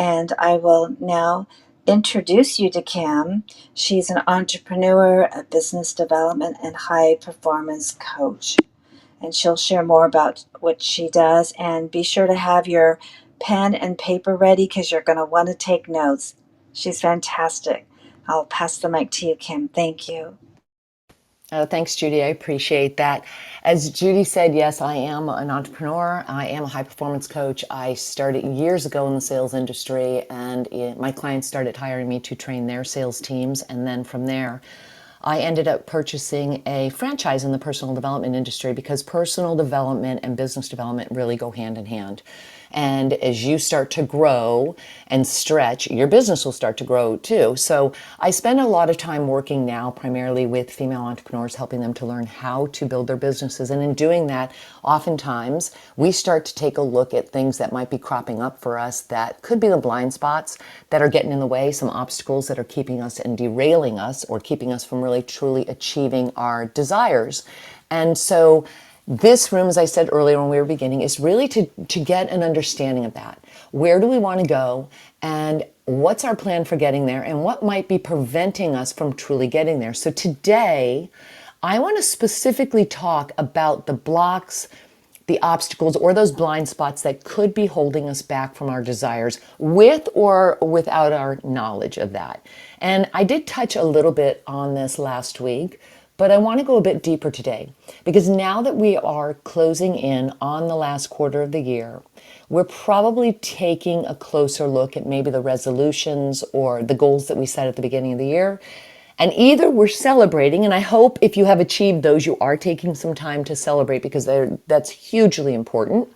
and I will now introduce you to Cam. She's an entrepreneur, a business development, and high performance coach. And she'll share more about what she does. And be sure to have your pen and paper ready because you're going to want to take notes. She's fantastic. I'll pass the mic to you, Kim. Thank you. Oh, thanks, Judy. I appreciate that. As Judy said, yes, I am an entrepreneur. I am a high performance coach. I started years ago in the sales industry, and my clients started hiring me to train their sales teams. And then from there, I ended up purchasing a franchise in the personal development industry because personal development and business development really go hand in hand. And as you start to grow and stretch, your business will start to grow too. So I spend a lot of time working now primarily with female entrepreneurs, helping them to learn how to build their businesses. And in doing that, oftentimes we start to take a look at things that might be cropping up for us that could be the blind spots that are getting in the way, some obstacles that are keeping us and derailing us or keeping us from really truly achieving our desires. And so this room, as I said earlier when we were beginning, is really to get an understanding of that. Where do we want to go? And what's our plan for getting there? And what might be preventing us from truly getting there? So today, I want to specifically talk about the blocks, the obstacles, or those blind spots that could be holding us back from our desires with or without our knowledge of that. And I did touch a little bit on this last week, but I want to go a bit deeper today because now that we are closing in on the last quarter of the year, we're probably taking a closer look at maybe the resolutions or the goals that we set at the beginning of the year. And either we're celebrating, and I hope if you have achieved those, you are taking some time to celebrate because that's hugely important.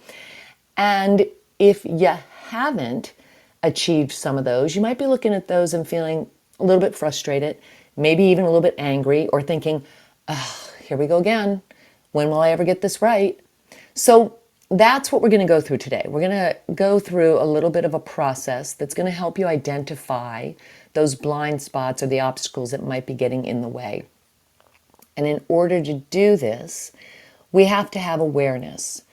And if you haven't achieved some of those, you might be looking at those and feeling a little bit frustrated, maybe even a little bit angry, or thinking, oh, here we go again. When will I ever get this right? So that's what we're going to go through today. We're going to go through a little bit of a process that's going to help you identify those blind spots or the obstacles that might be getting in the way. And in order to do this, we have to have awareness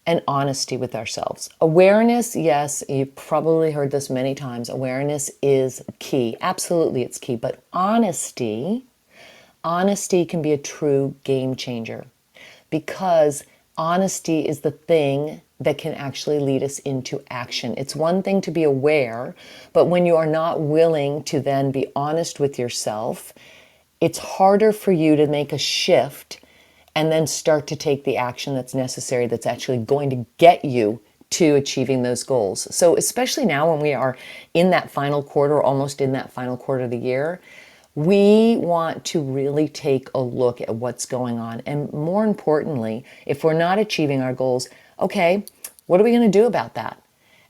and honesty with ourselves. Awareness, yes, you've probably heard this many times. Awareness is key. Absolutely, it's key. But honesty can be a true game changer because honesty is the thing that can actually lead us into action. It's one thing to be aware, but when you are not willing to then be honest with yourself, it's harder for you to make a shift and then start to take the action that's necessary, that's actually going to get you to achieving those goals. So especially now when we are in that final quarter, almost in that final quarter of the year, we want to really take a look at what's going on. And more importantly, if we're not achieving our goals, okay, what are we going to do about that?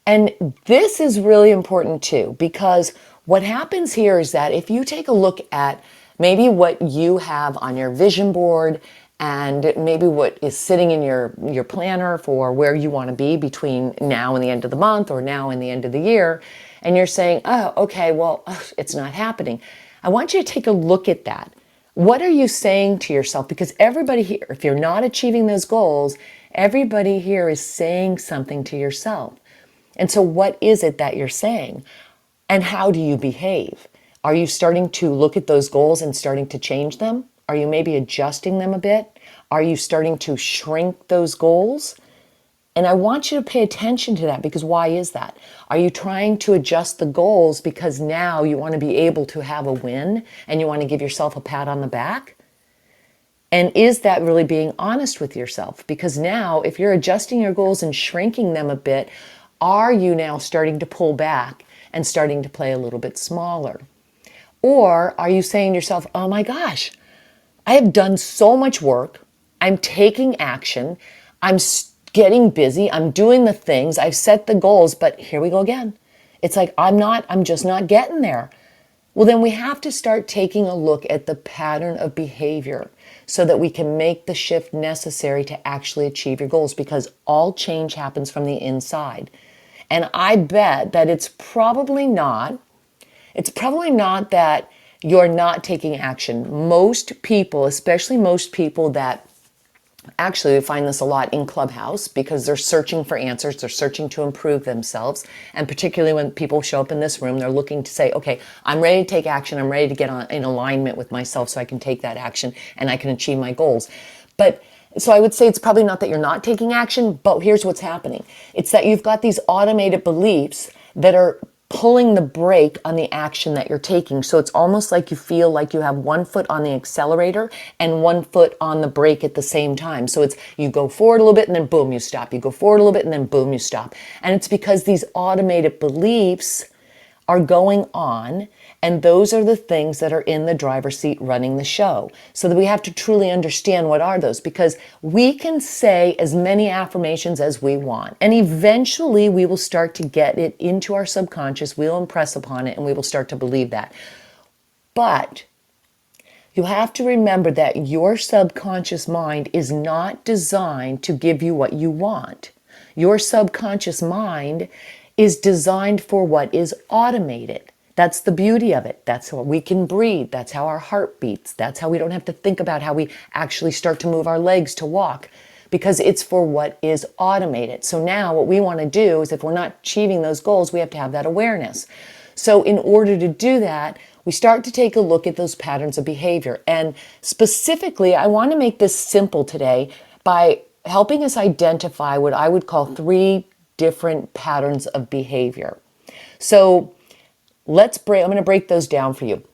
And this is really important too, because what happens here is that if you take a look at maybe what you have on your vision board and maybe what is sitting in your planner for where you want to be between now and the end of the month or now and the end of the year, and you're saying, oh, okay, well, it's not happening. I want you to take a look at that. What are you saying to yourself? Because everybody here, if you're not achieving those goals, everybody here is saying something to yourself. And so what is it that you're saying? And how do you behave? Are you starting to look at those goals and starting to change them? Are you maybe adjusting them a bit? Are you starting to shrink those goals? And I want you to pay attention to that because why is that? Are you trying to adjust the goals because now you want to be able to have a win and you want to give yourself a pat on the back? And is that really being honest with yourself? Because now if you're adjusting your goals and shrinking them a bit, are you now starting to pull back and starting to play a little bit smaller? Or are you saying to yourself, oh my gosh, I have done so much work. I'm taking action. I'm getting busy. I'm doing the things. I've set the goals, but here we go again. It's like, I'm just not getting there. Well, then we have to start taking a look at the pattern of behavior so that we can make the shift necessary to actually achieve your goals because all change happens from the inside. And I bet that it's probably not that you're not taking action. Most people, especially most people that Actually, we find this a lot in Clubhouse because they're searching for answers. They're searching to improve themselves. And particularly when people show up in this room, they're looking to say, okay, I'm ready to take action. I'm ready to get in alignment with myself so I can take that action and I can achieve my goals. But so I would say it's probably not that you're not taking action, but here's what's happening. It's that you've got these automated beliefs that are pulling the brake on the action that you're taking. So it's almost like you feel like you have one foot on the accelerator and one foot on the brake at the same time. So it's you go forward a little bit and then boom, you stop. You go forward a little bit and then boom, you stop. And it's because these automated beliefs are going on, and those are the things that are in the driver's seat running the show. So that we have to truly understand what are those, because we can say as many affirmations as we want, and eventually we will start to get it into our subconscious, we'll impress upon it, and we will start to believe that. But you have to remember that your subconscious mind is not designed to give you what you want. Your subconscious mind is designed for what is automated. That's the beauty of it. That's how we can breathe. That's how our heart beats. That's how we don't have to think about how we actually start to move our legs to walk, because it's for what is automated. So now what we want to do is, if we're not achieving those goals, we have to have that awareness. So in order to do that, we start to take a look at those patterns of behavior. And specifically, I want to make this simple today by helping us identify what I would call 3 different patterns of behavior. So I'm going to break those down for you.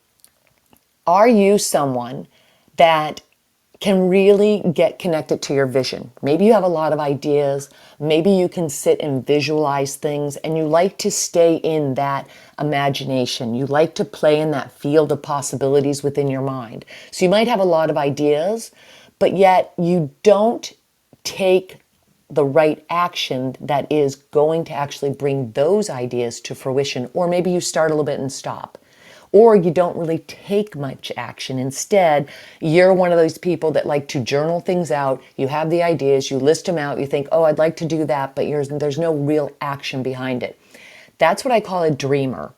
Are you someone that can really get connected to your vision? Maybe you have a lot of ideas. Maybe you can sit and visualize things, and you like to stay in that imagination. You like to play in that field of possibilities within your mind. So you might have a lot of ideas, but yet you don't take the right action that is going to actually bring those ideas to fruition. Or maybe you start a little bit and stop. Or you don't really take much action. Instead, you're one of those people that like to journal things out. You have the ideas, you list them out, you think, oh, I'd like to do that, but there's no real action behind it. That's what I call a dreamer.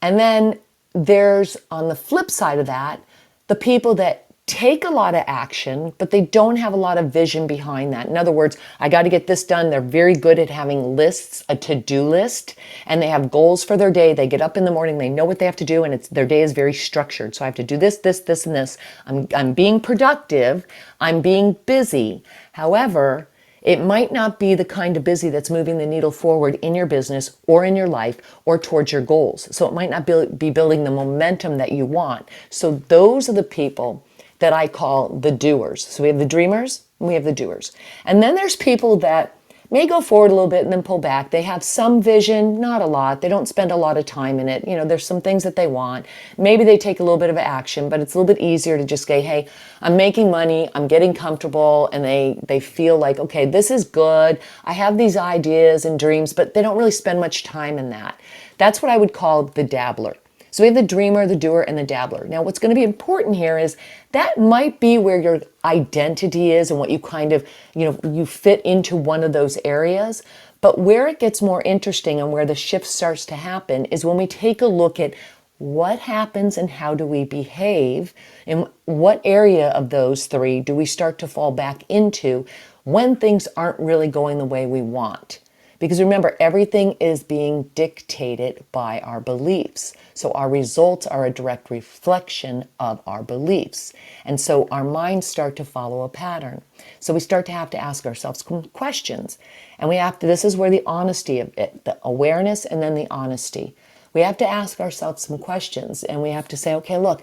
And then there's, on the flip side of that, the people that take a lot of action, but they don't have a lot of vision behind that. In other words, I got to get this done. They're very good at having lists, a to-do list, and they have goals for their day. They get up in the morning, they know what they have to do, and their day is very structured. So I have to do this, this, this, and this. I'm being productive. I'm being busy. However, it might not be the kind of busy that's moving the needle forward in your business or in your life or towards your goals. So it might not be building the momentum that you want. So those are the people that I call the doers. So we have the dreamers and we have the doers. And then there's people that may go forward a little bit and then pull back. They have some vision, not a lot. They don't spend a lot of time in it. There's some things that they want. Maybe they take a little bit of action, but it's a little bit easier to just say, hey, I'm making money, I'm getting comfortable, and they feel like, okay, this is good. I have these ideas and dreams, but they don't really spend much time in that. That's what I would call the dabbler. So we have the dreamer, the doer, and the dabbler. Now, what's going to be important here is that might be where your identity is and what you kind of, you fit into one of those areas. But where it gets more interesting and where the shift starts to happen is when we take a look at what happens and how do we behave, and what area of those 3 do we start to fall back into when things aren't really going the way we want. Because remember, everything is being dictated by our beliefs. So our results are a direct reflection of our beliefs. And so our minds start to follow a pattern. So we start to have to ask ourselves questions. And this is where the honesty of it, the awareness and then the honesty. We have to ask ourselves some questions, and we have to say, okay, look,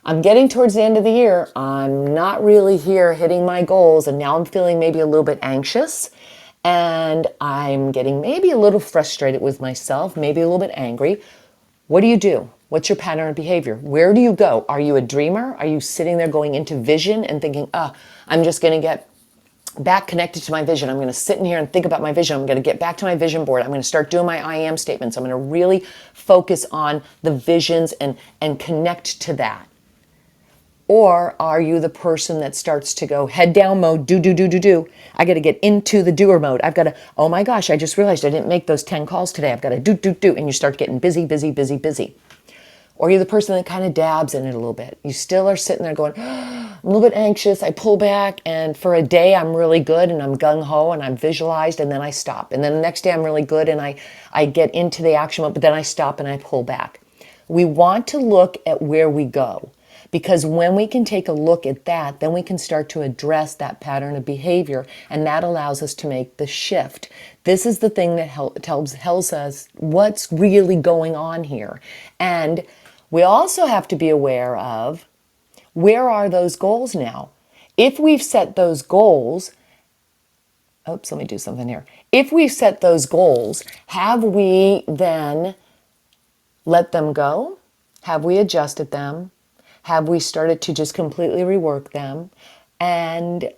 I'm getting towards the end of the year. I'm not really here hitting my goals. And now I'm feeling maybe a little bit anxious. And I'm getting maybe a little frustrated with myself, maybe a little bit angry. What do you do? What's your pattern of behavior? Where do you go? Are you a dreamer? Are you sitting there going into vision and thinking, I'm just going to get back connected to my vision. I'm going to sit in here and think about my vision. I'm going to get back to my vision board. I'm going to start doing my I am statements. I'm going to really focus on the visions and connect to that. Or are you the person that starts to go head down mode, do. I got to get into the doer mode. I've got to, oh my gosh, I just realized I didn't make those 10 calls today. I've got to do. And you start getting busy. Or you're the person that kind of dabs in it a little bit. You still are sitting there going, I'm a little bit anxious, I pull back, and for a day I'm really good and I'm gung-ho and I'm visualized, and then I stop. And then the next day I'm really good and I get into the action mode, but then I stop and I pull back. We want to look at where we go, because when we can take a look at that, then we can start to address that pattern of behavior, and that allows us to make the shift. This is the thing that tells us what's really going on here. And we also have to be aware of, where are those goals now? If we've set those goals, oops, let me do something here. If we've set those goals, have we then let them go? Have we adjusted them? Have we started to just completely rework them? And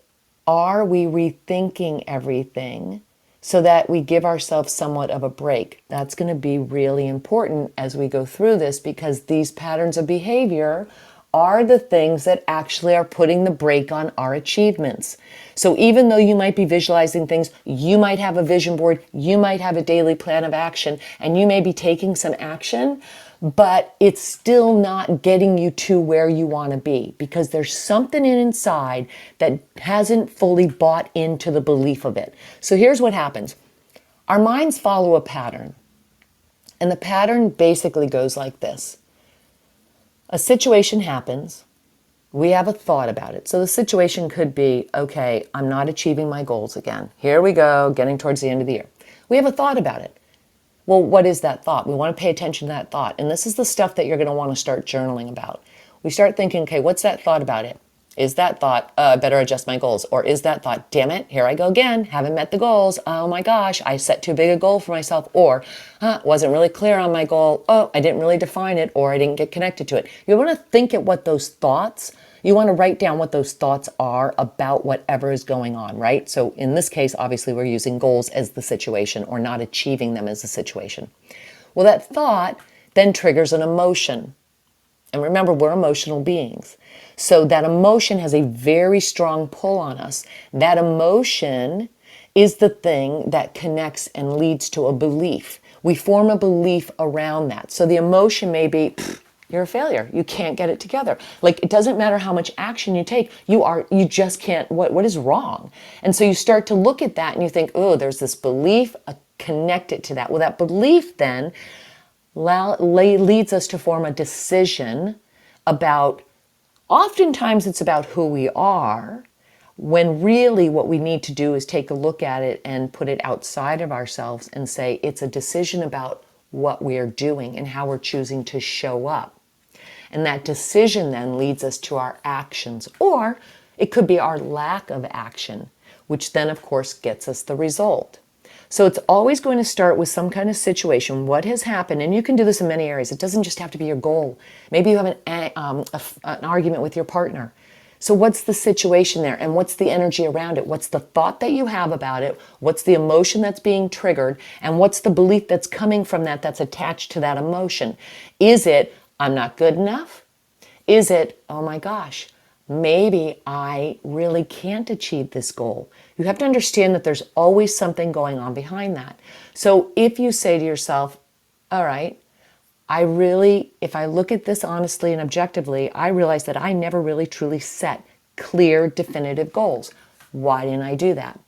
are we rethinking everything so that we give ourselves somewhat of a break? That's going to be really important as we go through this, because these patterns of behavior are the things that actually are putting the brake on our achievements. So even though you might be visualizing things, you might have a vision board, you might have a daily plan of action, and you may be taking some action, but it's still not getting you to where you want to be, because there's something inside that hasn't fully bought into the belief of it. So here's what happens. Our minds follow a pattern, and the pattern basically goes like this. A situation happens, we have a thought about it. So the situation could be, okay, I'm not achieving my goals again. Here we go, getting towards the end of the year. We have a thought about it. Well, what is that thought? We want to pay attention to that thought. And this is the stuff that you're going to want to start journaling about. We start thinking, okay, what's that thought about it? Is that thought, I better adjust my goals? Or is that thought, damn it, here I go again, haven't met the goals. Oh my gosh, I set too big a goal for myself. Or, wasn't really clear on my goal. Oh, I didn't really define it, or I didn't get connected to it. You want to think at what those thoughts, you want to write down what those thoughts are about whatever is going on, right? So in this case, obviously we're using goals as the situation, or not achieving them as the situation. Well, that thought then triggers an emotion. And remember, we're emotional beings. So that emotion has a very strong pull on us. That emotion is the thing that connects and leads to a belief. We form a belief around that. So the emotion may be, you're a failure. You can't get it together. Like, it doesn't matter how much action you take. You just can't, what is wrong? And so you start to look at that and you think, oh, there's this belief connected to that. Well, that belief then leads us to form a decision about, oftentimes it's about who we are, when really what we need to do is take a look at it and put it outside of ourselves and say it's a decision about what we are doing and how we're choosing to show up. And that decision then leads us to our actions, or it could be our lack of action, which then of course gets us the result. So it's always going to start with some kind of situation. What has happened? And you can do this in many areas. It doesn't just have to be your goal. Maybe you have an argument with your partner. So what's the situation there? And what's the energy around it? What's the thought that you have about it? What's the emotion that's being triggered? And what's the belief that's coming from that that's attached to that emotion? Is it, I'm not good enough? Is it, oh my gosh, maybe I really can't achieve this goal? You have to understand that there's always something going on behind that. So if you say to yourself, all right, if I look at this honestly and objectively, I realize that I never really truly set clear, definitive goals. Why didn't I do that?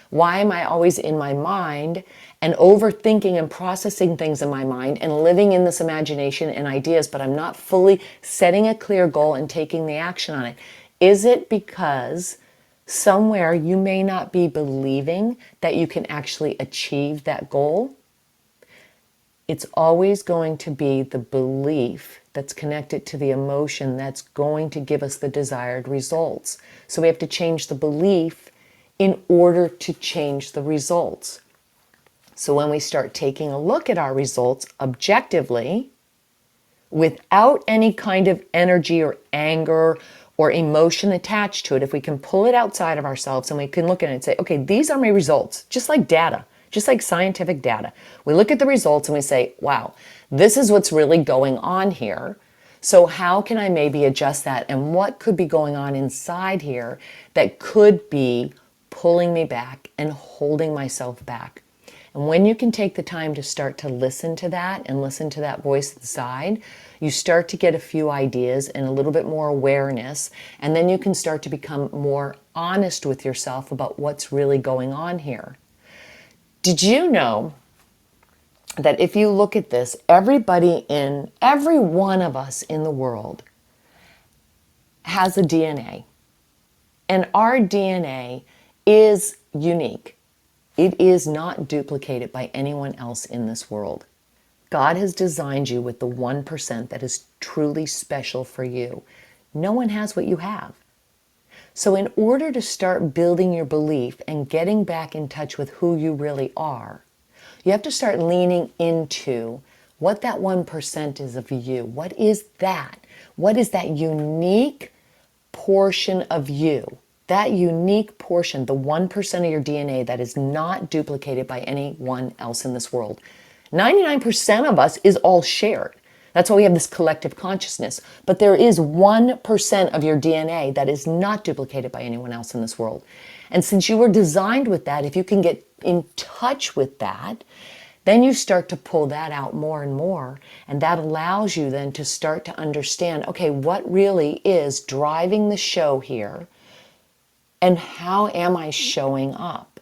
Why am I always in my mind and overthinking and processing things in my mind and living in this imagination and ideas, but I'm not fully setting a clear goal and taking the action on it? Is it because somewhere you may not be believing that you can actually achieve that goal? It's always going to be the belief that's connected to the emotion that's going to give us the desired results. So we have to change the belief in order to change the results. So when we start taking a look at our results objectively, without any kind of energy or anger or emotion attached to it, if we can pull it outside of ourselves and we can look at it and say, okay, these are my results, just like data, just like scientific data. We look at the results and we say, wow, this is what's really going on here. So how can I maybe adjust that? And what could be going on inside here that could be pulling me back and holding myself back? And when you can take the time to start to listen to that and listen to that voice inside, you start to get a few ideas and a little bit more awareness, and then you can start to become more honest with yourself about what's really going on here. Did you know that if you look at this, every one of us in the world has a DNA, and our DNA is unique. It is not duplicated by anyone else in this world. God has designed you with the 1% that is truly special for you. No one has what you have. So in order to start building your belief and getting back in touch with who you really are, you have to start leaning into what that 1% is of you. What is that? What is that unique portion of you? That unique portion, the 1% of your DNA that is not duplicated by anyone else in this world. 99% of us is all shared. That's why we have this collective consciousness. But there is 1% of your DNA that is not duplicated by anyone else in this world. And since you were designed with that, if you can get in touch with that, then you start to pull that out more and more. And that allows you then to start to understand, okay, what really is driving the show here? And how am I showing up?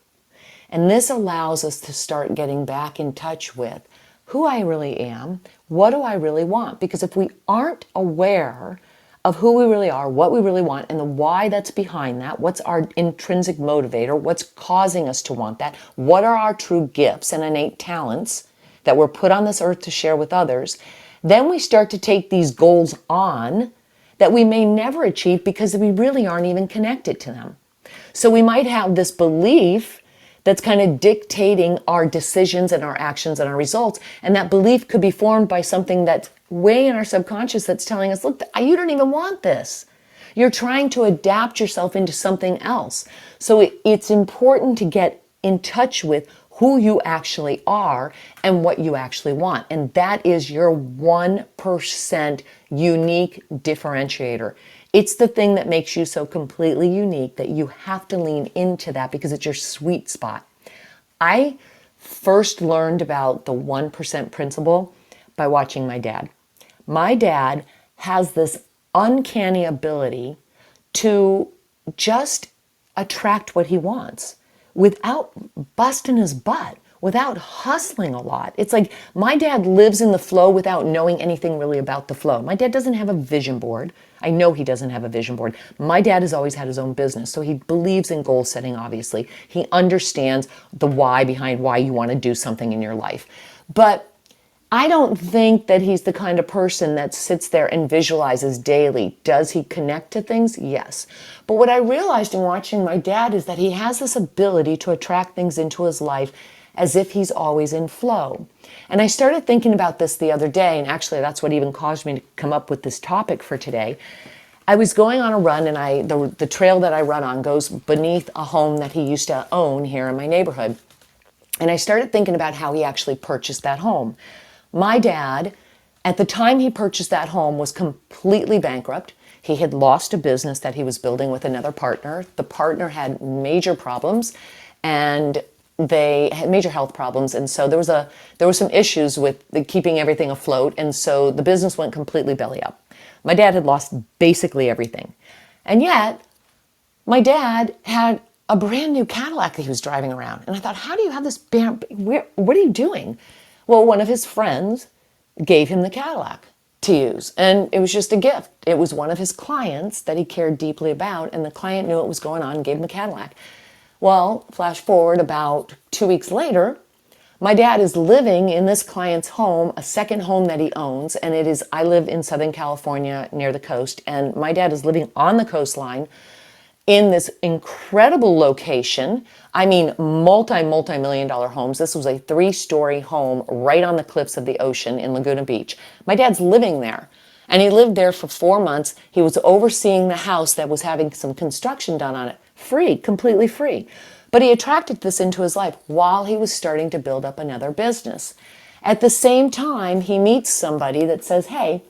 And this allows us to start getting back in touch with who I really am, what do I really want? Because if we aren't aware of who we really are, what we really want, and the why that's behind that, what's our intrinsic motivator, what's causing us to want that, what are our true gifts and innate talents that we're put on this earth to share with others, then we start to take these goals on that we may never achieve because we really aren't even connected to them. So we might have this belief that's kind of dictating our decisions and our actions and our results. And that belief could be formed by something that's way in our subconscious that's telling us, look, you don't even want this. You're trying to adapt yourself into something else. So it's important to get in touch with who you actually are and what you actually want. And that is your 1% unique differentiator. It's the thing that makes you so completely unique that you have to lean into that because it's your sweet spot. I first learned about the 1% principle by watching my dad. My dad has this uncanny ability to just attract what he wants without busting his butt, without hustling a lot. It's like my dad lives in the flow without knowing anything really about the flow. My dad doesn't have a vision board. I know he doesn't have a vision board. My dad has always had his own business, so he believes in goal setting, obviously. He understands the why behind why you want to do something in your life. But I don't think that he's the kind of person that sits there and visualizes daily. Does he connect to things? Yes. But what I realized in watching my dad is that he has this ability to attract things into his life as if he's always in flow. And I started thinking about this the other day, and actually that's what even caused me to come up with this topic for today. I was going on a run, and the trail that I run on goes beneath a home that he used to own here in my neighborhood. And I started thinking about how he actually purchased that home. My dad, at the time he purchased that home, was completely bankrupt. He had lost a business that he was building with another partner. The partner had major problems, and they had major health problems, and so there were some issues with keeping everything afloat, and so the business went completely belly up. My dad had lost basically everything, and yet my dad had a brand new Cadillac that he was driving around, and I thought, how do you have this? What are you doing? Well, one of his friends gave him the Cadillac to use, and it was just a gift. It was one of his clients that he cared deeply about, and the client knew what was going on and gave him a Cadillac. Well, flash forward about 2 weeks later, my dad is living in this client's home, a second home that he owns, and I live in Southern California near the coast, and my dad is living on the coastline in this incredible location. I mean, multi-million dollar homes. This was a 3-story home right on the cliffs of the ocean in Laguna Beach. My dad's living there. And he lived there for 4 months. He was overseeing the house that was having some construction done on it. Free, completely free. But he attracted this into his life while he was starting to build up another business. At the same time, he meets somebody that says, hey,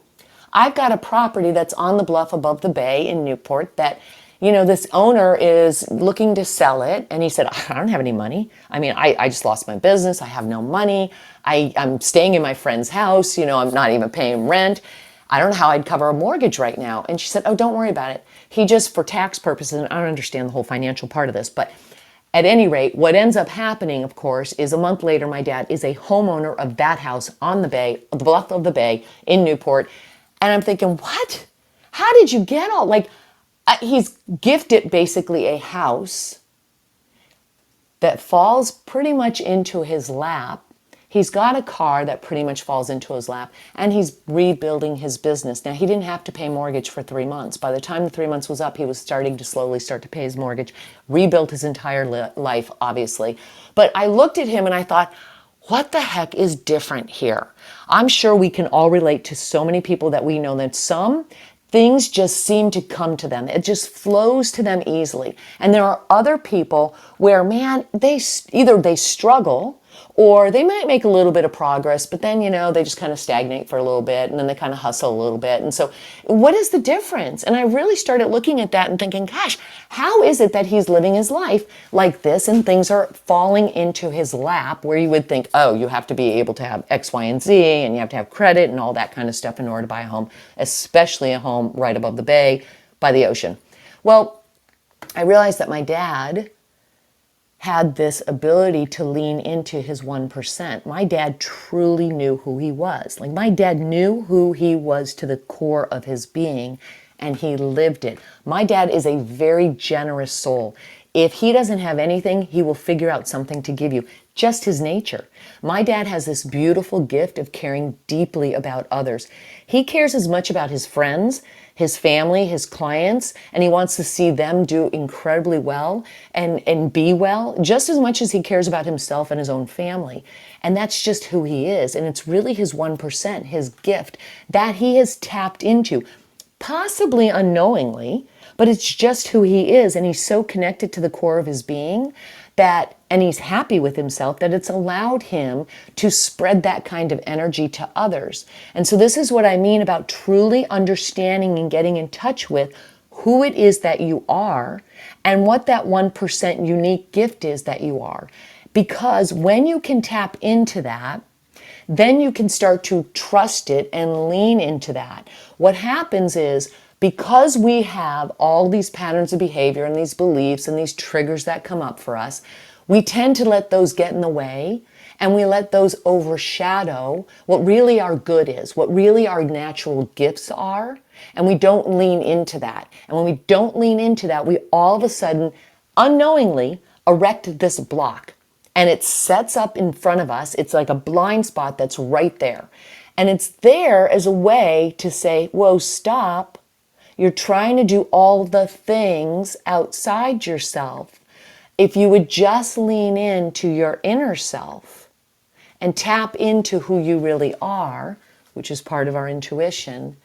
I've got a property that's on the bluff above the bay in Newport that this owner is looking to sell it. And he said, I don't have any money. I mean, I just lost my business. I have no money. I'm staying in my friend's house. I'm not even paying rent. I don't know how I'd cover a mortgage right now. And she said, oh, don't worry about it. He just, for tax purposes, and I don't understand the whole financial part of this, but at any rate, what ends up happening, of course, is a month later, my dad is a homeowner of that house on the bay, the bluff of the bay in Newport. And I'm thinking, what? How did you get all, he's gifted basically a house that falls pretty much into his lap. He's got a car that pretty much falls into his lap, and he's rebuilding his business. Now, he didn't have to pay mortgage for 3 months. By the time the 3 months was up, he was starting to slowly start to pay his mortgage, rebuilt his entire life, obviously. But I looked at him and I thought, what the heck is different here? I'm sure we can all relate to so many people that we know that some things just seem to come to them. It just flows to them easily. And there are other people where, man, either they struggle or they might make a little bit of progress, but then, they just kind of stagnate for a little bit and then they kind of hustle a little bit. And so what is the difference? And I really started looking at that and thinking, gosh, how is it that he's living his life like this and things are falling into his lap where you would think, oh, you have to be able to have X, Y, and Z and you have to have credit and all that kind of stuff in order to buy a home, especially a home right above the bay by the ocean. Well, I realized that my dad had this ability to lean into his 1%. My dad truly knew who he was. My dad knew who he was to the core of his being, and he lived it. My dad is a very generous soul. If he doesn't have anything, he will figure out something to give you. Just his nature. My dad has this beautiful gift of caring deeply about others. He cares as much about his friends, his family, his clients, and he wants to see them do incredibly well and be well, just as much as he cares about himself and his own family. And that's just who he is. And it's really his 1%, his gift, that he has tapped into, possibly unknowingly, but it's just who he is. And he's so connected to the core of his being and he's happy with himself that it's allowed him to spread that kind of energy to others. And so this is what I mean about truly understanding and getting in touch with who it is that you are and what that 1% unique gift is that you are. Because when you can tap into that, then you can start to trust it and lean into that. What happens is, because we have all these patterns of behavior and these beliefs and these triggers that come up for us, we tend to let those get in the way and we let those overshadow what really our good is, what really our natural gifts are, and we don't lean into that. And when we don't lean into that, we all of a sudden, unknowingly, erect this block. And it sets up in front of us. It's like a blind spot that's right there. And it's there as a way to say, whoa, stop. You're trying to do all the things outside yourself. If you would just lean into your inner self and tap into who you really are, which is part of our intuition,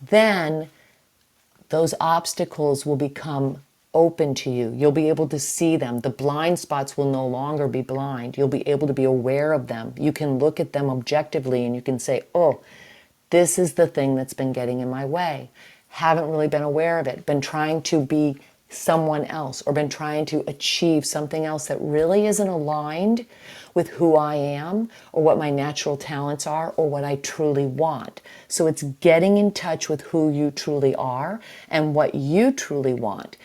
then those obstacles will become open to you. You'll be able to see them. The blind spots will no longer be blind. You'll be able to be aware of them. You can look at them objectively and you can say, oh, this is the thing that's been getting in my way. Haven't really been aware of it. Been trying to be someone else or been trying to achieve something else that really isn't aligned with who I am or what my natural talents are or what I truly want. So it's getting in touch with who you truly are and what you truly want.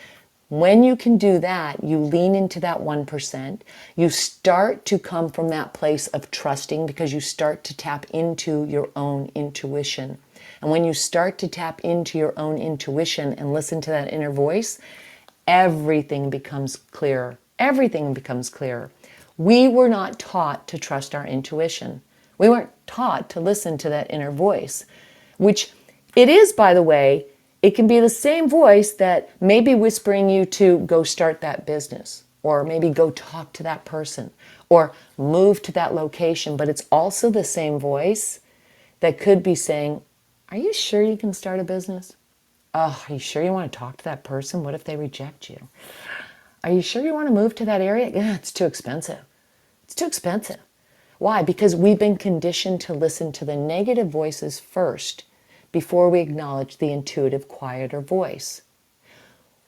When you can do that, you lean into that 1%. You start to come from that place of trusting because you start to tap into your own intuition. And when you start to tap into your own intuition and listen to that inner voice, everything becomes clearer. Everything becomes clearer. We were not taught to trust our intuition. We weren't taught to listen to that inner voice, which it is, by the way, it can be the same voice that may be whispering you to go start that business or maybe go talk to that person or move to that location. But it's also the same voice that could be saying, are you sure you can start a business? Oh, are you sure you want to talk to that person? What if they reject you? Are you sure you want to move to that area? Yeah, it's too expensive. It's too expensive. Why? Because we've been conditioned to listen to the negative voices first before we acknowledge the intuitive, quieter voice.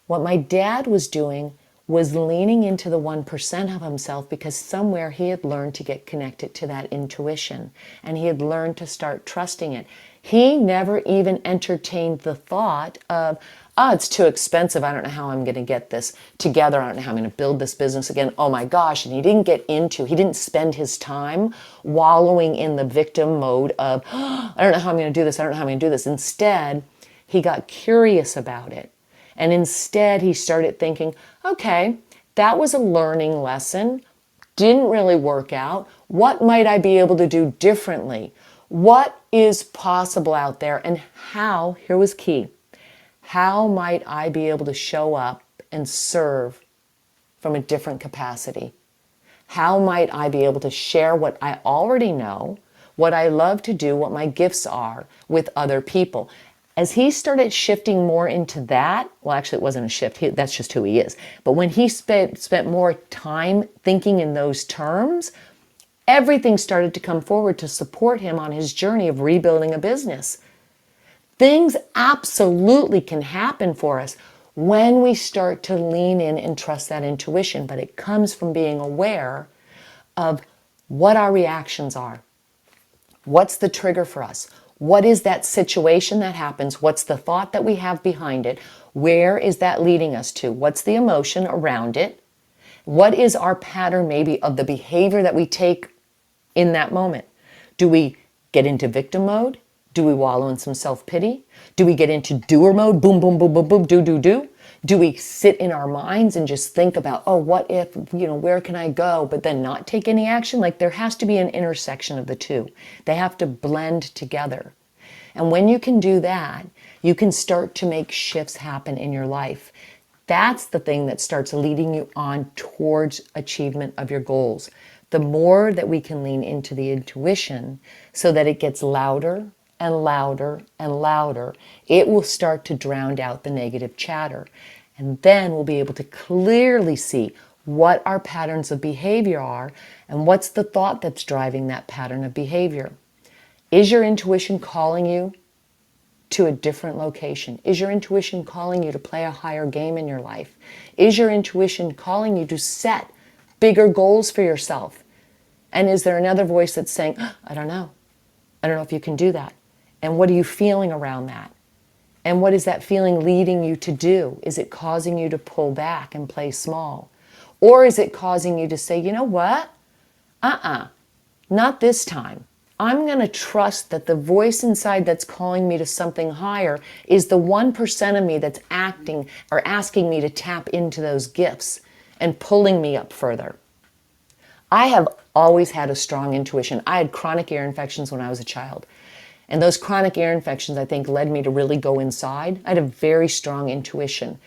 What my dad was doing was leaning into the 1% of himself because somewhere he had learned to get connected to that intuition and he had learned to start trusting it. He never even entertained the thought of, oh, it's too expensive. I don't know how I'm going to get this together. I don't know how I'm going to build this business again. Oh my gosh. And he didn't spend his time wallowing in the victim mode of, oh, I don't know how I'm going to do this. I don't know how I'm going to do this. Instead, he got curious about it. And instead, he started thinking, okay, that was a learning lesson, didn't really work out. What might I be able to do differently? What is possible out there? And how, here was key, how might I be able to show up and serve from a different capacity? How might I be able to share what I already know, what I love to do, what my gifts are with other people? As he started shifting more into that, well, actually, it wasn't a shift. That's just who he is. But when he spent more time thinking in those terms, everything started to come forward to support him on his journey of rebuilding a business. Things absolutely can happen for us when we start to lean in and trust that intuition, but it comes from being aware of what our reactions are. What's the trigger for us? What is that situation that happens? What's the thought that we have behind it? Where is that leading us to? What's the emotion around it? What is our pattern maybe of the behavior that we take in that moment? Do we get into victim mode? Do we wallow in some self-pity? Do we get into doer mode? Boom, boom, boom, boom, boom, do, do, do? Do we sit in our minds and just think about, oh, what if, where can I go? But then not take any action? Like there has to be an intersection of the two. They have to blend together. And when you can do that, you can start to make shifts happen in your life. That's the thing that starts leading you on towards achievement of your goals. The more that we can lean into the intuition so that it gets louder and louder and louder, it will start to drown out the negative chatter. And then we'll be able to clearly see what our patterns of behavior are and what's the thought that's driving that pattern of behavior. Is your intuition calling you to a different location? Is your intuition calling you to play a higher game in your life? Is your intuition calling you to set bigger goals for yourself? And is there another voice that's saying, oh, I don't know. I don't know if you can do that. And what are you feeling around that? And what is that feeling leading you to do? Is it causing you to pull back and play small? Or is it causing you to say, you know what? Not this time. I'm going to trust that the voice inside that's calling me to something higher is the 1% of me that's acting or asking me to tap into those gifts and pulling me up further. I have always had a strong intuition. I had chronic ear infections when I was a child. And those chronic ear infections, I think, led me to really go inside. I had a very strong intuition.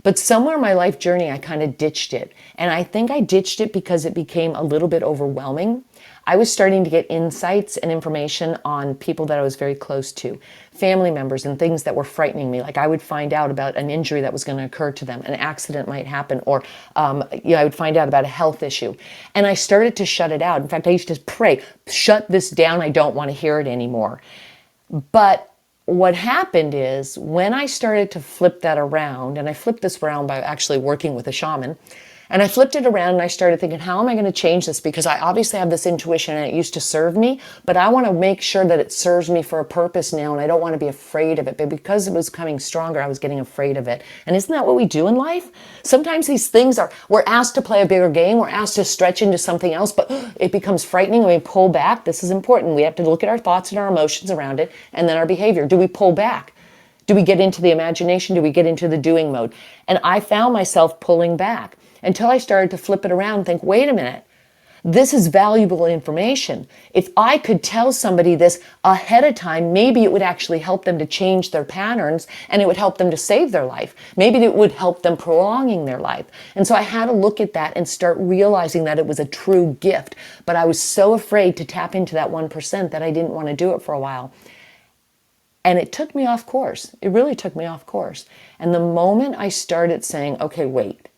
But somewhere in my life journey, I kind of ditched it. And I think I ditched it because it became a little bit overwhelming. I was starting to get insights and information on people that I was very close to, family members and things that were frightening me. Like I would find out about an injury that was going to occur to them, an accident might happen, or I would find out about a health issue. And I started to shut it out. In fact, I used to pray, shut this down. I don't want to hear it anymore. But what happened is when I started to flip that around, and I flipped this around by actually working with a shaman, and I flipped it around and I started thinking, how am I going to change this? Because I obviously have this intuition and it used to serve me, but I want to make sure that it serves me for a purpose now, and I don't want to be afraid of it. But because it was coming stronger, I was getting afraid of it. And isn't that what we do in life? Sometimes these things we're asked to play a bigger game, we're asked to stretch into something else, but it becomes frightening and we pull back. This is important. We have to look at our thoughts and our emotions around it, and then our behavior. Do we pull back? Do we get into the imagination? Do we get into the doing mode? And I found myself pulling back until I started to flip it around and think, wait a minute, this is valuable information. If I could tell somebody this ahead of time, maybe it would actually help them to change their patterns, and it would help them to save their life. Maybe it would help them prolonging their life. And so I had to look at that and start realizing that it was a true gift. But I was so afraid to tap into that 1% that I didn't want to do it for a while. And it took me off course. It really took me off course. And the moment I started saying, okay, wait,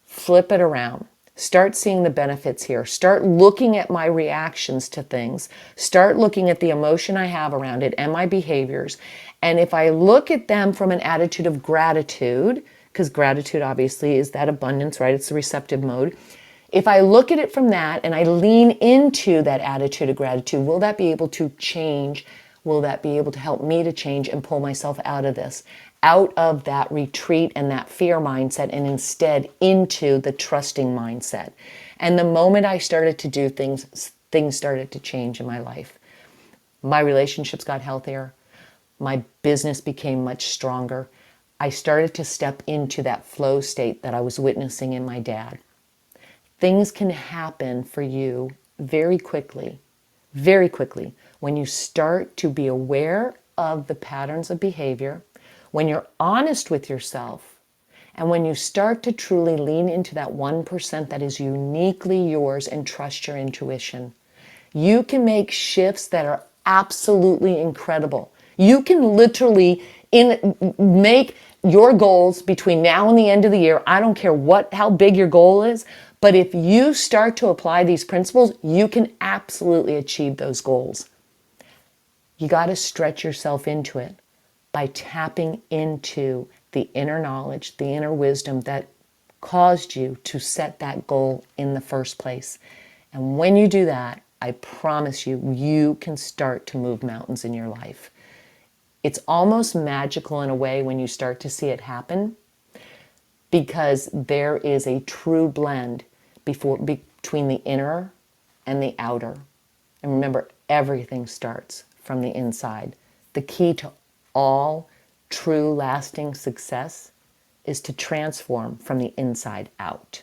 flip it around, start seeing the benefits here, start looking at my reactions to things, start looking at the emotion I have around it and my behaviors. And if I look at them from an attitude of gratitude, because gratitude obviously is that abundance, right? It's the receptive mode. If I look at it from that and I lean into that attitude of gratitude, will that be able to change? Will that be able to help me to change and pull myself out of this, out of that retreat and that fear mindset, and instead into the trusting mindset? And the moment I started to do things, things started to change in my life. My relationships got healthier. My business became much stronger. I started to step into that flow state that I was witnessing in my dad. Things can happen for you very quickly, when you start to be aware of the patterns of behavior, when you're honest with yourself, and when you start to truly lean into that 1% that is uniquely yours and trust your intuition. You can make shifts that are absolutely incredible. You can literally make your goals between now and the end of the year. I don't care how big your goal is, but if you start to apply these principles, you can absolutely achieve those goals. You got to stretch yourself into it by tapping into the inner knowledge, the inner wisdom that caused you to set that goal in the first place. And when you do that, I promise you, you can start to move mountains in your life. It's almost magical in a way when you start to see it happen, because there is a true blend between the inner and the outer. And remember, everything starts from the inside. The key to all true lasting success is to transform from the inside out.